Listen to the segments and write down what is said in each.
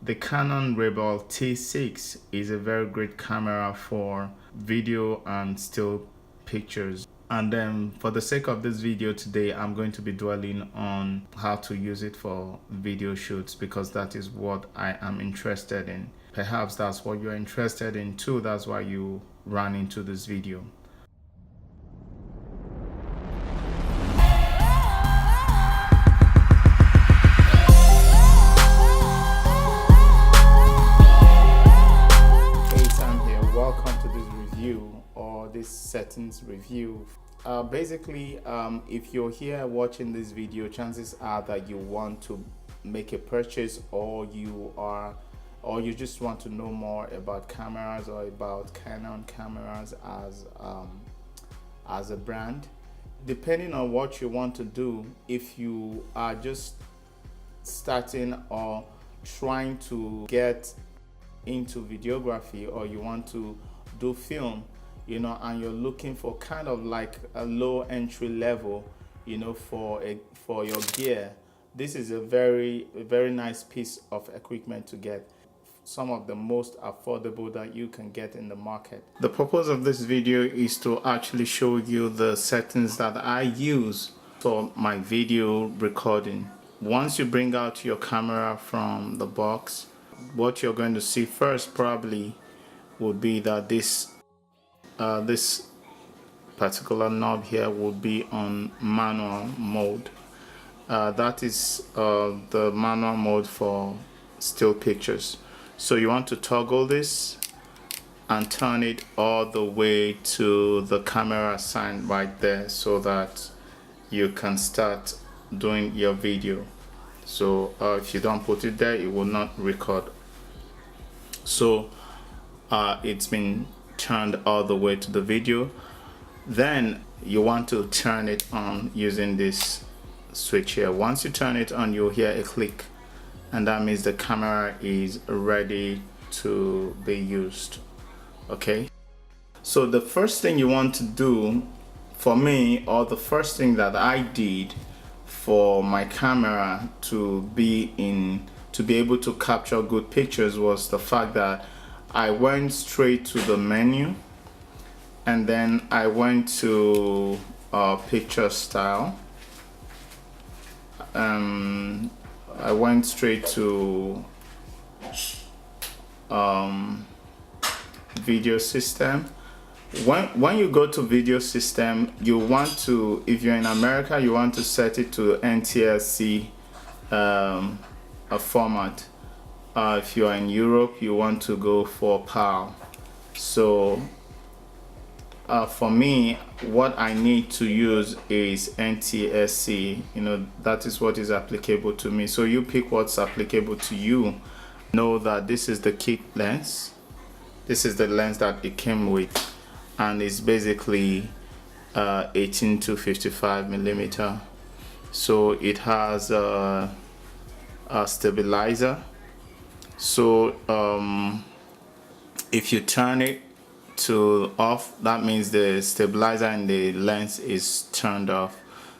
The Canon Rebel T6 is a very great camera for video and still pictures. And then for the sake of this video today, I'm going to be dwelling on how to use it for video shoots because that is what I am interested in. Perhaps that's what you're interested in too. That's why you ran into this video. Welcome to this review or this settings review. Basically, if you're here watching this video, chances are that you want to make a purchase, or you just want to know more about cameras or about Canon cameras as a brand. Depending on what you want to do, if you are just starting or trying to get into videography, or you want to do film, and you're looking for kind of like a low entry level, for your gear, this is a very nice piece of equipment to get. Some of the most affordable that you can get in the market. The purpose of this video is to actually show you the settings that I use for my video recording. Once you bring out your camera from the box, what you're going to see first probably would be that this particular knob here would be on manual mode. That is the manual mode for still pictures. So you want to toggle this and turn it all the way to the camera sign right there so that you can start doing your video. So if you don't put it there, it will not record. So it's been turned all the way to the video. Then you want to turn it on using this switch here. Once you turn it on, you'll hear a click, and that means the camera is ready to be used. Okay, so the first thing you want to do, for me, or the first thing that I did for my camera to be able to capture good pictures, was the fact that I went straight to the menu, and then I went to picture style. I went straight to video system. When you go to video system, you want to, if you're in America, you want to set it to NTSC a format. If you are in Europe, you want to go for PAL. So for me, what I need to use is NTSC. That is what is applicable to me. So you pick what's applicable to you. Know that this is the kit lens. This is the lens that it came with, and it's basically 18 to 55 millimeter. So it has a stabilizer. So if you turn it to off, that means the stabilizer in the lens is turned off.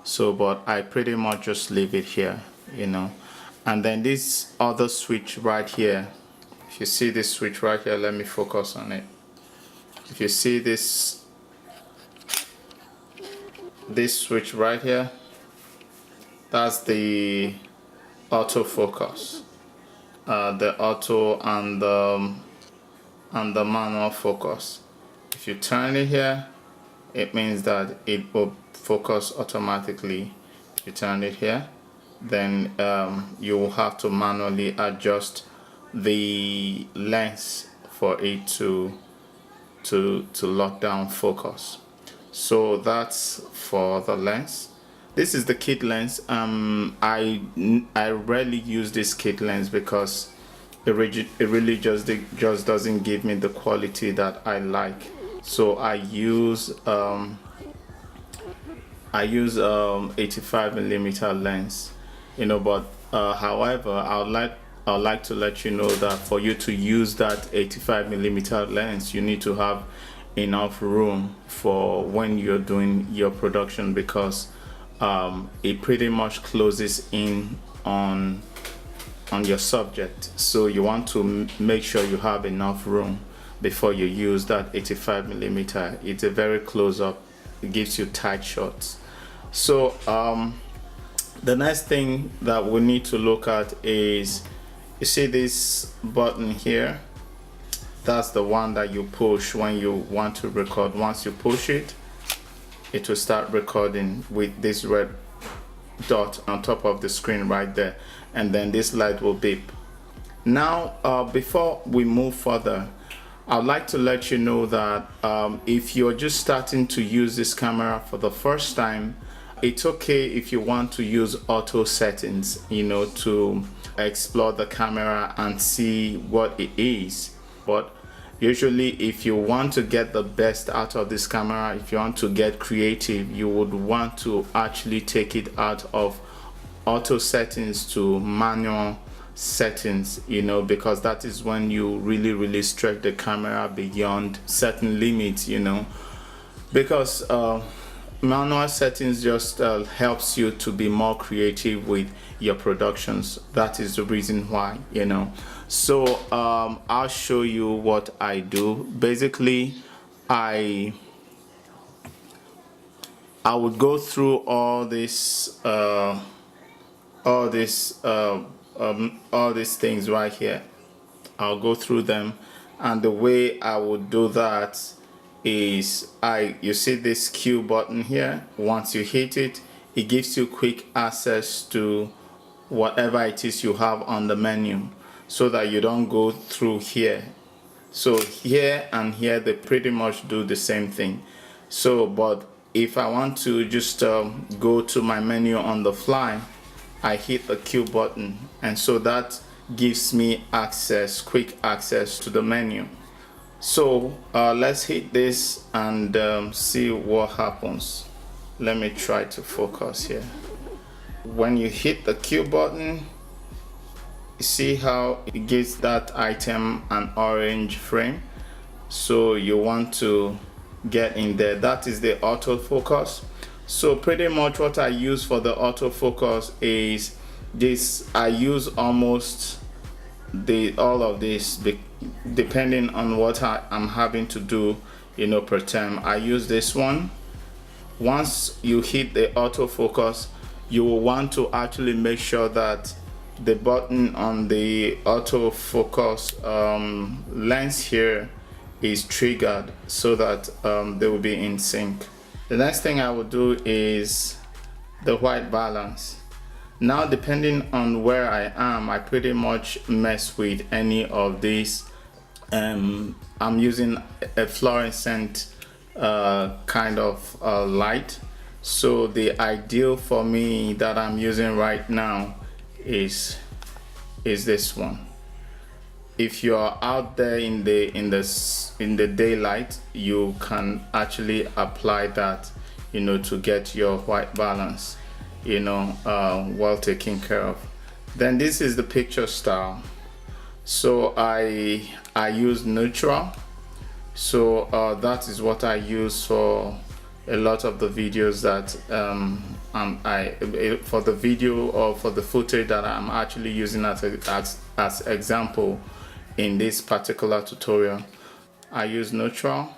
So but I pretty much just leave it here, and then this other switch right here, if you see this switch right here, let me focus on it. If you see this switch right here, that's the autofocus, the auto and the manual focus. If you turn it here, it means that it will focus automatically. If you turn it here, then you will have to manually adjust the lens for it to lock down focus. So that's for the lens. This is the kit lens. I rarely use this kit lens because it really just doesn't give me the quality that I like. So I use 85 millimeter lens, but however, I would like to let you know that for you to use that 85 millimeter lens, you need to have enough room for when you're doing your production, because it pretty much closes in on on your subject, so you want to make sure you have enough room before you use that 85mm. It's a very close up, it gives you tight shots. So the next thing that we need to look at is, you see this button here, that's the one that you push when you want to record. Once you push it, it will start recording with this red dot on top of the screen right there, and then this light will beep. Now before we move further, I'd like to let you know that if you're just starting to use this camera for the first time, it's okay if you want to use auto settings, you know, to explore the camera and see what it is. But usually if you want to get the best out of this camera, if you want to get creative, you would want to actually take it out of auto settings to manual settings, you know, because that is when you really stretch the camera beyond certain limits, you know, because manual settings just helps you to be more creative with your productions. That is the reason why, you know. So I'll show you what I do. Basically, I would go through all these things right here. I'll go through them, and the way I would do that is, you see this Q button here. Once you hit it, it gives you quick access to whatever it is you have on the menu, so that you don't go through here. So here and here, they pretty much do the same thing. So but if I want to just go to my menu on the fly, I hit the Q button, and so that gives me access, quick access to the menu. So let's hit this and see what happens. Let me try to focus here. When you hit the Q button, you see how it gives that item an orange frame. So you want to get in there. That is the autofocus. So pretty much what I use for the autofocus is this. I use almost all of this depending on what I'm having to do, you know, per time. I use this one. Once you hit the autofocus, you will want to actually make sure that the button on the autofocus lens here is triggered, so that they will be in sync. The next thing I will do is the white balance. Now, depending on where I am, I pretty much mess with any of these. I'm using a fluorescent kind of light. So the ideal for me that I'm using right now is this one. If you're out there in the daylight, you can actually apply that, you know, to get your white balance, you know, well taken care of. Then this is the picture style. So I use neutral. So that is what I use for a lot of the videos that for the video or for the footage that I'm actually using as example in this particular tutorial. I use neutral.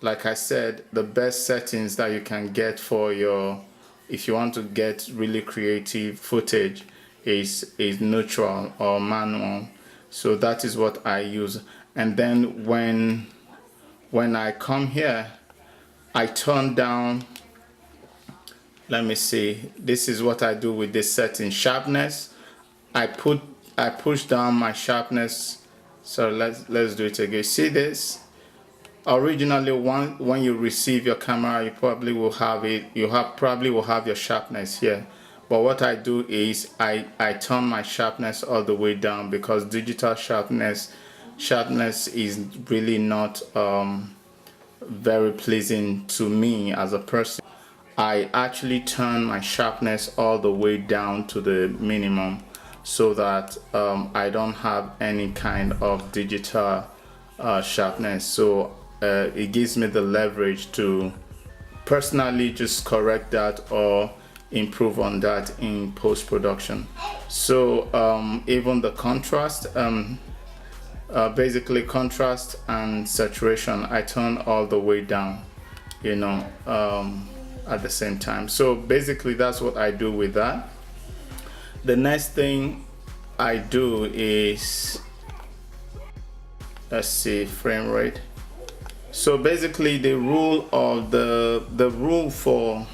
Like I said, the best settings that you can get for if you want to get really creative footage is neutral or manual. So that is what I use. And then when I come here, I turn down, let me see, this is what I do with this setting. Sharpness, I push down my sharpness. So let's do it again. See this? Originally, when you receive your camera, you probably will have it. Probably will have your sharpness here. But what I do is I turn my sharpness all the way down, because digital sharpness is really not very pleasing to me as a person. I actually turn my sharpness all the way down to the minimum, so that I don't have any kind of digital sharpness. So it gives me the leverage to personally just correct that, or improve on that in post-production. So even the contrast, basically contrast and saturation, I turn all the way down, you know, at the same time. So basically that's what I do with that. The next thing I do is, let's see, frame rate. So basically the rule of the rule for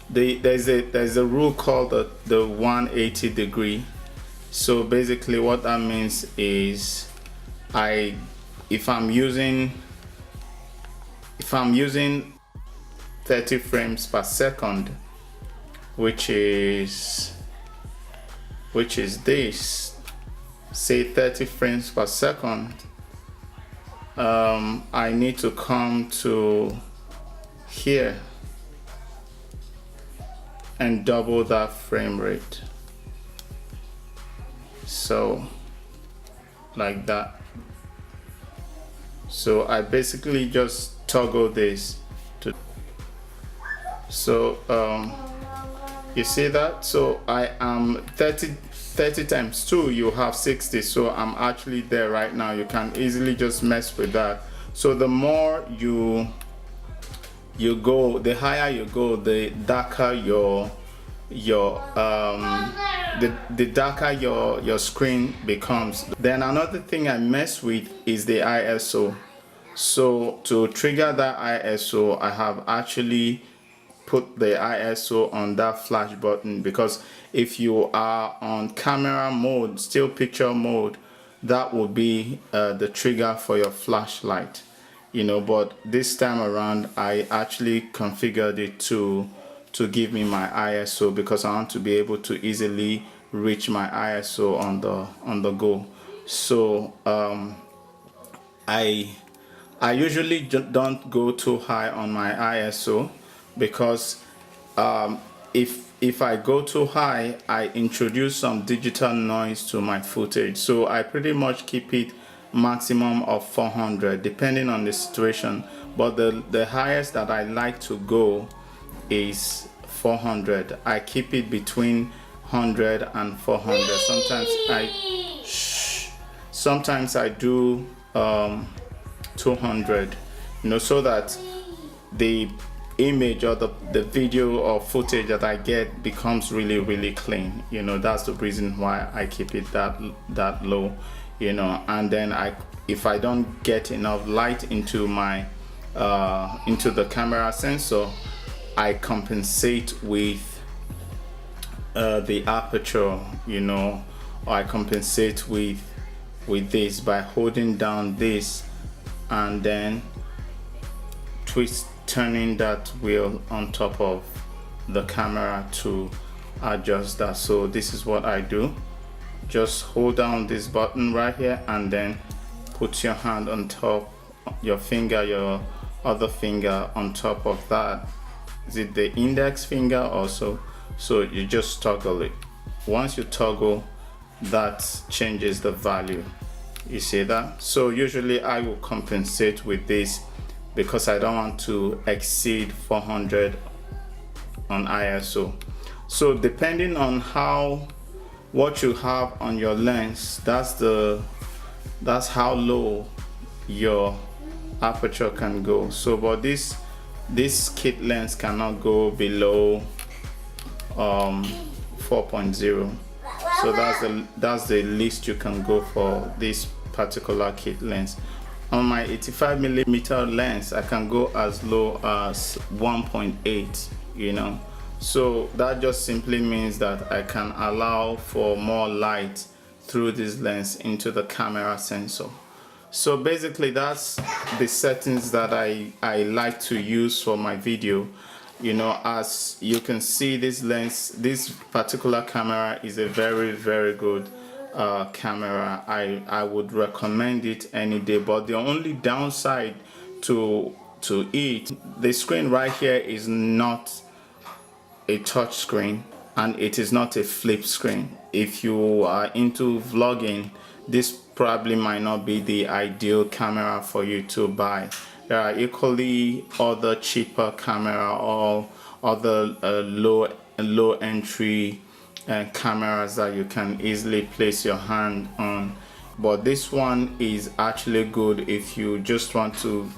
there's a rule called the 180 degree. So basically what that means is if I'm using 30 frames per second, which is this, say 30 frames per second, I need to come to here and double that frame rate. So like that. So I basically just toggle this to, so you see that? So I am 30 times 2, you have 60. So I'm actually there right now. You can easily just mess with that. So the more you go, the higher you go, the darker the darker your screen becomes. Then another thing I mess with is the ISO. So to trigger that ISO, I have actually put the ISO on that flash button, because if you are on camera mode, still picture mode, that will be the trigger for your flashlight, you know. But this time around I actually configured it to give me my ISO, because I want to be able to easily reach my ISO on the go. So I usually don't go too high on my ISO, because if I go too high, I introduce some digital noise to my footage. So I pretty much keep it maximum of 400 depending on the situation, but the highest that I like to go is 400. I keep it between 100 and 400. Sometimes I do 200, you know, so that the image or the video or footage that I get becomes really clean, you know. That's the reason why I keep it that low, you know. And then if I don't get enough light into my into the camera sensor, I compensate with the aperture, you know, or I compensate with this by holding down this and then turning that wheel on top of the camera to adjust that. So this is what I do. Just hold down this button right here and then put your hand on top, your other finger on top of that. Is it the index finger also? So you just toggle it. Once you toggle, that changes the value. You see that? So usually I will compensate with this, because I don't want to exceed 400 on ISO. So depending on what you have on your lens, that's how low your aperture can go. So but this kit lens cannot go below 4.0. So that's the least you can go for this particular kit lens. On my 85mm lens, I can go as low as 1.8, you know. So that just simply means that I can allow for more light through this lens into the camera sensor. So basically that's the settings that I like to use for my video. You know, as you can see, this lens, this particular camera is a very good camera. I would recommend it any day. But the only downside to it, the screen right here is not a touch screen and it is not a flip screen. If you are into vlogging, this probably might not be the ideal camera for you to buy. There are equally other cheaper camera all other low entry cameras that you can easily place your hand on, but this one is actually good if you just want to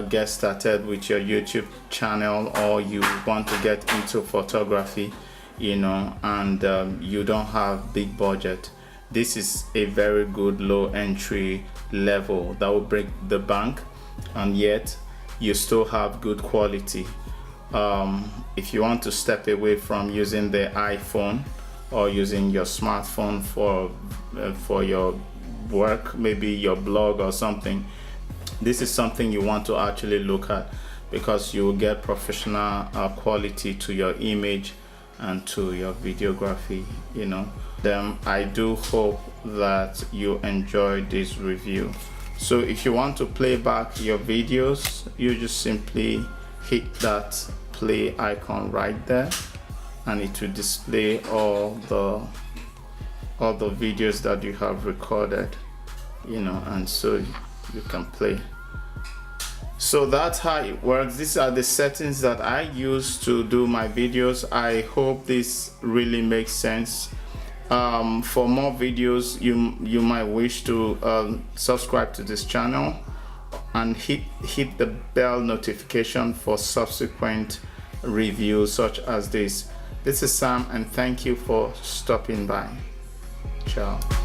get started with your YouTube channel, or you want to get into photography, you know, and you don't have big budget. This is a very good low entry level that will break the bank, and yet you still have good quality. If you want to step away from using the iPhone or using your smartphone for your work, maybe your blog or something, this is something you want to actually look at, because you will get professional quality to your image and to your videography, you know. Then I do hope that you enjoyed this review. So if you want to play back your videos, you just simply hit that play icon right there, and it will display all the videos that you have recorded, you know, and so you can play. So that's how it works. These are the settings that I use to do my videos. I hope this really makes sense. For more videos, you might wish to subscribe to this channel and hit the bell notification for subsequent reviews such as this. This is Sam, and thank you for stopping by. Ciao.